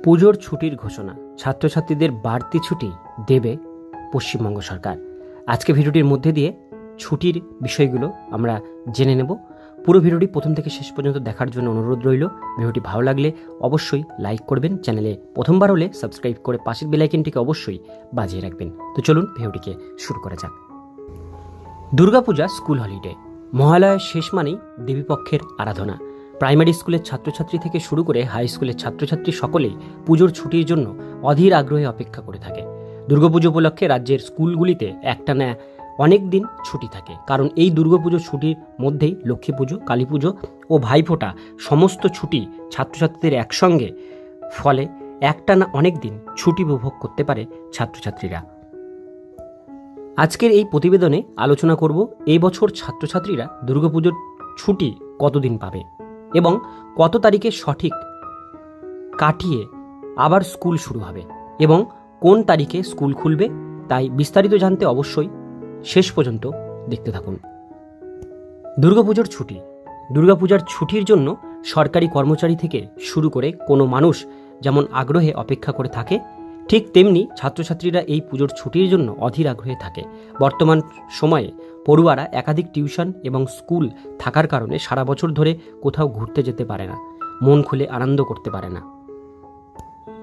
পুজোর ছুটির ঘোষণা, ছাত্রছাত্রীদের বাড়তি ছুটি দেবে পশ্চিমবঙ্গ সরকার। আজকে ভিডিওটির মধ্যে দিয়ে ছুটির বিষয়গুলো আমরা জেনে নেব। পুরো ভিডিওটি প্রথম থেকে শেষ পর্যন্ত দেখার জন্য অনুরোধ রইল। ভিডিওটি ভালো লাগলে অবশ্যই লাইক করবেন, চ্যানেলে প্রথমবার হলে সাবস্ক্রাইব করে পাশের বেল আইকনটিকে অবশ্যই বাজিয়ে রাখবেন। তো চলুন ভিডিওটিকে শুরু করা যাক। Durga Puja school holiday. মহালয়ার শেষ মানেই দেবীপক্ষের আরাধনা। প্রাইমারি স্কুলের ছাত্রছাত্রী থেকে শুরু করে হাই স্কুলের ছাত্রছাত্রী সকলেই পুজোর ছুটির জন্য অধীর আগ্রহে অপেক্ষা করে থাকে। দুর্গাপুজো উপলক্ষে রাজ্যের স্কুলগুলিতে একটানা অনেক দিন ছুটি থাকে, কারণ এই দুর্গাপুজো ছুটির মধ্যেই লক্ষ্মী পুজো, কালী পুজো ও ভাইফোঁটা সমস্ত ছুটি ছাত্রছাত্রীদের একসঙ্গে, ফলে একটানা অনেক দিন ছুটি উপভোগ করতে পারে ছাত্রছাত্রীরা। আজকের এই প্রতিবেদনে আলোচনা করব এই বছর ছাত্রছাত্রীরা দুর্গাপুজোর ছুটি কতদিন পাবে এবং কত তারিখে সঠিক কাটিয়ে আবার স্কুল শুরু হবে এবং কোন তারিখে স্কুল খুলবে, তাই বিস্তারিত জানতে অবশ্যই শেষ পর্যন্ত দেখতে থাকুন। দুর্গাপুজোর ছুটি। দুর্গাপূজার ছুটির জন্য সরকারি কর্মচারী থেকে শুরু করে কোনো মানুষ যেমন আগ্রহে অপেক্ষা করে থাকে, ঠিক তেমনি ছাত্রছাত্রীরা এই পুজোর ছুটির জন্য অধীর আগ্রহে থাকে। বর্তমান সময়ে পড়ুয়ারা একাধিক টিউশন এবং স্কুল থাকার কারণে সারা বছর ধরে কোথাও ঘুরতে যেতে পারে না, মন খুলে আনন্দ করতে পারে না।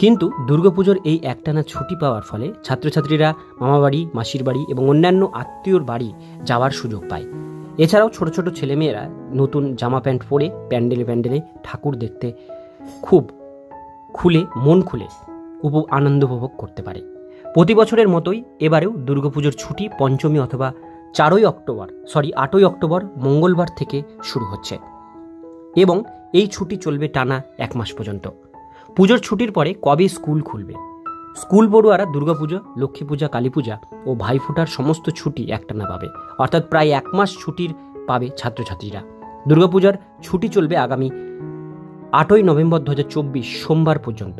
কিন্তু দুর্গাপুজোর এই একটানা ছুটি পাওয়ার ফলে ছাত্রছাত্রীরা মামাবাড়ি, মাসির বাড়ি এবং অন্যান্য আত্মীয়র বাড়ি যাওয়ার সুযোগ পায়। এছাড়াও ছোট ছোট ছেলেমেয়েরা নতুন জামা প্যান্ট পরে প্যান্ডেলে ঠাকুর দেখতে খুব মন খুলে আনন্দ উপভোগ করতে পারে। প্রতি বছরের মতোই এবারেও দুর্গাপুজোর ছুটি পঞ্চমী অথবা 8ই অক্টোবর মঙ্গলবার থেকে শুরু হচ্ছে এবং এই ছুটি চলবে টানা 1 মাস পর্যন্ত। পুজোর ছুটির পরে কবে স্কুল খুলবে? স্কুল পড়ুয়ারা দুর্গাপূজা, লক্ষ্মী পূজা, কালী পূজা ও ভাইফোঁটার সমস্ত ছুটি একটানা পাবে, অর্থাৎ প্রায় 1 মাস ছুটির পাবে ছাত্রছাত্রীরা। দুর্গাপূজার ছুটি চলবে আগামী 8ই নভেম্বর 2024 সোমবার পর্যন্ত।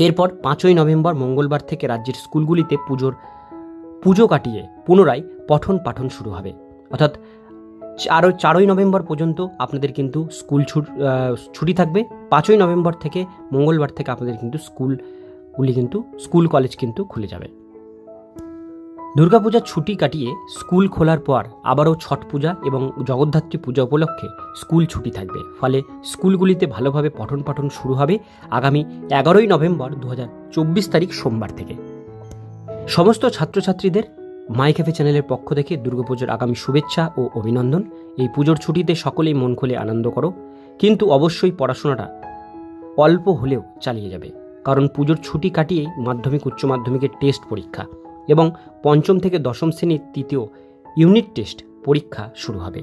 এরপর 5ই নভেম্বর মঙ্গলবার থেকে রাজ্যের স্কুলগুলিতে পুজো কাটিয়ে পুনরায় পঠন পাঠন শুরু হবে, অর্থাৎ 4ই নভেম্বর পর্যন্ত আপনাদের কিন্তু স্কুল ছুটি থাকবে। 5ই নভেম্বর থেকে মঙ্গলবার থেকে আপনাদের কিন্তু স্কুল কলেজ কিন্তু খুলে যাবে। দুর্গাপূজার ছুটি কাটিয়ে স্কুল খোলার পর আবারও ছট পূজা এবং জগদ্ধাত্রী পূজা উপলক্ষে স্কুল ছুটি থাকবে, ফলে স্কুলগুলিতে ভালোভাবে পঠন পাঠন শুরু হবে আগামী 11ই নভেম্বর 2024 তারিখ সোমবার থেকে। সমস্ত ছাত্রছাত্রীদের মাই ক্যাফে চ্যানেলের পক্ষ থেকে দুর্গাপুজোর আগামী শুভেচ্ছা ও অভিনন্দন। এই পুজোর ছুটিতে সকলেই মন খুলে আনন্দ করো, কিন্তু অবশ্যই পড়াশোনাটা অল্প হলেও চালিয়ে যাবে, কারণ পুজোর ছুটি কাটিয়েই মাধ্যমিক, উচ্চ মাধ্যমিকের টেস্ট পরীক্ষা এবং 5ম থেকে 10ম শ্রেণীর 3য় ইউনিট টেস্ট পরীক্ষা শুরু হবে।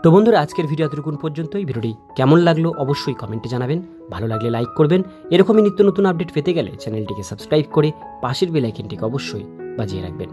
তো বন্ধুরা, আজকের ভিডিও এতটুকুন পর্যন্তই। ভিডিওটি কেমন লাগলো অবশ্যই কমেন্টে জানাবেন, ভালো লাগলে লাইক করবেন। এরকমই নিত্য নতুন আপডেট পেতে গেলে চ্যানেলটিকে সাবস্ক্রাইব করে পাশের বেল আইকনটিকে অবশ্যই বাজিয়ে রাখবেন।